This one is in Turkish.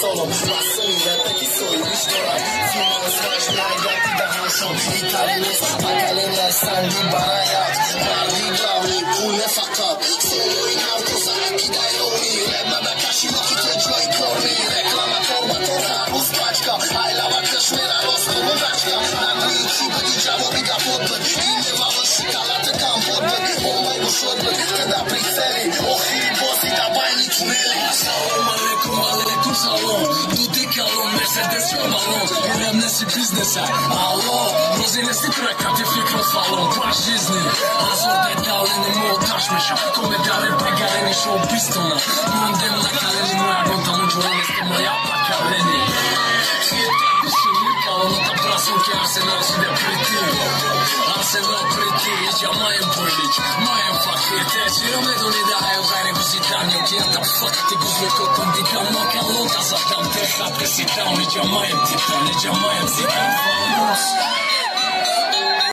Solo, masonira, taki sojusz, firma smażna, gati da hoszą, Italii, Makalena, Sandy, Barajat, Bardi, Glawi, Pune, Fakat, Solo i Nauko, Zaki, Dajlowi, Rebna, Dakashi, Loki, Tejo i Korni, reklama, torba, torna, rozpaczka, Ajlawa, Kaszmera, rozpołowaczka, Nagryci, będzie działo, biga podbek, inne wały, szykalaty, tam podbek, bombaj, bo szodbek, teda priceli, ochy, bossy, dabajni, tuneli. Salam alaikum, alaikum salam, dudi kalon, Mercedes balon, önemlisi biznes'e, alo, rozinesi track, bir fikros falon, baş izni, azor detalenim o taşmışım, komedare pagare show pistona, mondem na kaleni moja gonta, mucho honeste moja pakaleni. Kalonata prasom ki Arsenal si de priti, Arsenal priti, ića majem pojlić, majem fakirte, čirom ne doni da je u gajne guzitanju, kijata fakti guzliko kombikam, no kalonta zatam, te hapte si tam, ića majem titan, vamos.